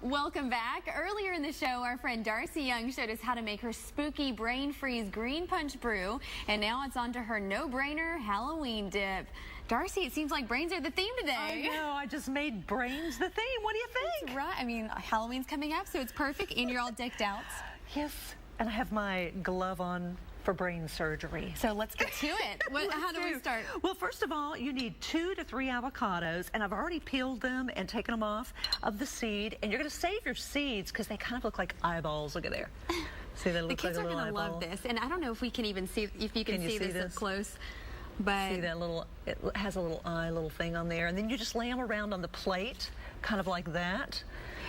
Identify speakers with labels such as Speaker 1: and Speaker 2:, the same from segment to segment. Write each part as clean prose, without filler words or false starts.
Speaker 1: Welcome back. Earlier in the show, our friend Darcy Young showed us how to make her spooky brain freeze green punch brew, and now it's on to her no-brainer Halloween dip. Darcy, it seems like brains are the theme today.
Speaker 2: I know, I just made brains the theme. What do you think?
Speaker 1: That's right. I mean, Halloween's coming up, so it's perfect, and you're all decked out.
Speaker 2: Yes, and I have my glove on for brain surgery.
Speaker 1: So let's get to it. How do we start?
Speaker 2: Well, first of all, you need 2 to 3 avocados, and I've already peeled them and taken them off of the seed, and you're going to save your seeds because they kind of look like eyeballs. Look at there. See, they look
Speaker 1: the kids
Speaker 2: like a little
Speaker 1: are going to love this, and I don't know if we can even see, if you can see this up close. But
Speaker 2: see that little, it has a little eye, little thing on there, and then you just lay them around on the plate, kind of like that.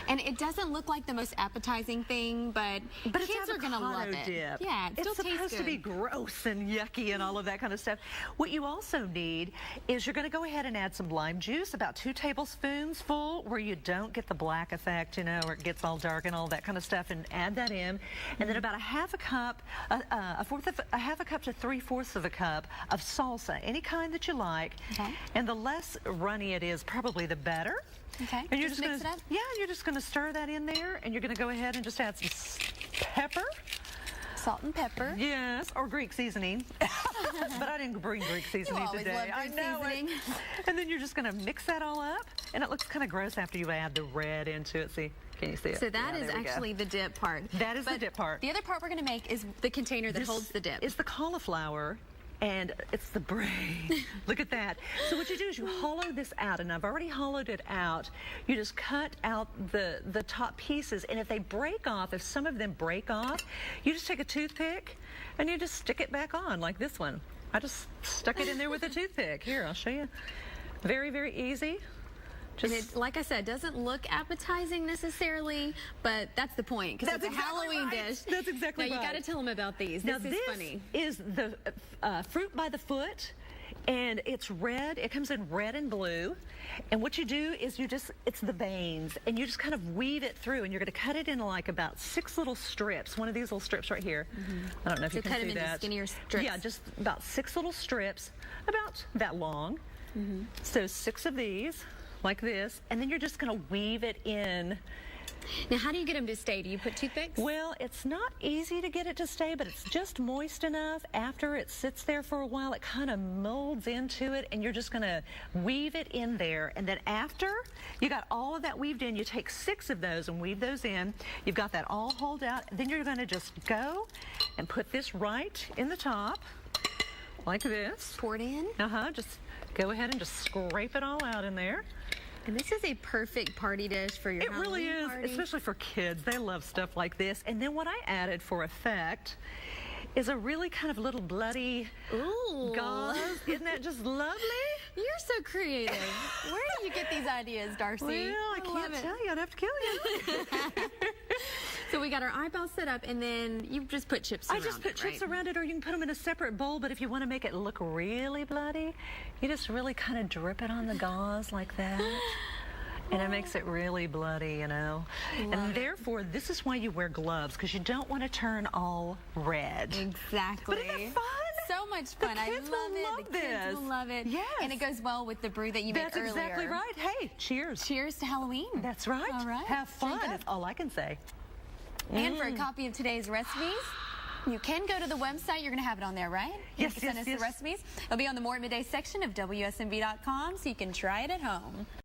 Speaker 1: And it doesn't look like the most appetizing thing, but kids are going to love it.
Speaker 2: Dip.
Speaker 1: Yeah, it still tastes good.
Speaker 2: It's supposed to be gross and yucky and all of that kind of stuff. What you also need is you're going to go ahead and add some lime juice, about 2 tablespoons full, where you don't get the black effect, you know, or it gets all dark and all that kind of stuff, and add that in. And then about a half a cup, a half a cup to 3/4 of a cup of salsa, any kind that you like. Okay. And the less runny it is, probably the better.
Speaker 1: Okay.
Speaker 2: And you're
Speaker 1: just mix it up?
Speaker 2: Yeah, you're just going to stir that in there, and you're going to go ahead and just add some pepper.
Speaker 1: Salt and pepper.
Speaker 2: Yes, or Greek seasoning. But I didn't bring Greek seasoning today.
Speaker 1: I know it.
Speaker 2: And then you're just going to mix that all up, and it looks kind of gross after you add the red into it. See, can you see it?
Speaker 1: So that is actually the dip part.
Speaker 2: That is the dip part.
Speaker 1: The other part we're going to make is the container that holds the dip.
Speaker 2: It's the cauliflower. And it's the brain. Look at that. So what you do is you hollow this out, and I've already hollowed it out. You just cut out the top pieces, and if they break off, if some of them break off, you just take a toothpick and you just stick it back on like this one. I just stuck it in there with a toothpick. Here, I'll show you. Very, very easy.
Speaker 1: And it, like I said, doesn't look appetizing necessarily, but that's the point, because it's a Halloween dish.
Speaker 2: That's exactly right.
Speaker 1: Now, you got to tell them about these.
Speaker 2: Now,
Speaker 1: this is funny.
Speaker 2: Is the fruit by the foot, and it's red. It comes in red and blue. And what you do is it's the veins, and you just kind of weave it through, and you're going to cut it in like about 6 little strips. One of these little strips right here. I don't know if you can see that. So cut them into skinnier strips. Yeah, just about 6 little strips, about that long. So 6 of these, like this, and then you're just going to weave it in.
Speaker 1: Now, how do you get them to stay? Do you put toothpicks?
Speaker 2: Well, it's not easy to get it to stay, but it's just moist enough. After it sits there for a while, it kind of molds into it, and you're just going to weave it in there. And then after you got all of that weaved in, you take 6 of those and weave those in. You've got that all holed out. Then you're going to just go and put this right in the top, like this.
Speaker 1: Pour it in?
Speaker 2: Just go ahead and just scrape it all out in there.
Speaker 1: And this is a perfect party dish for your Halloween party. It really is, especially for kids. They love stuff like this. And then what I added for effect is a really kind of little bloody gauze. Isn't that just lovely? You're so creative. Where do you get these ideas, Darcy?
Speaker 2: Well, I can't tell you. I'd have to kill you.
Speaker 1: So we got our eyeballs set up, and then you just put chips around it,
Speaker 2: I just put chips around it, or you can put them in a separate bowl, but if you want to make it look really bloody, you just really kind of drip it on the gauze like that. And it makes it really bloody, you know. And therefore, this is why you wear gloves, because you don't want to turn all red.
Speaker 1: Exactly.
Speaker 2: But isn't that fun?
Speaker 1: So much fun.
Speaker 2: The kids
Speaker 1: I love it. The kids will love it.
Speaker 2: Yes.
Speaker 1: And it goes well with the brew that you made earlier.
Speaker 2: That's exactly right. Hey, cheers.
Speaker 1: Cheers to Halloween.
Speaker 2: That's right.
Speaker 1: All right.
Speaker 2: Have fun. That's all I can say.
Speaker 1: And for a copy of today's recipes, you can go to the website. You're going to have it on there, right?
Speaker 2: Yes,
Speaker 1: you can send us the recipes. It'll be on the More at Midday section of WSMV.com, so you can try it at home.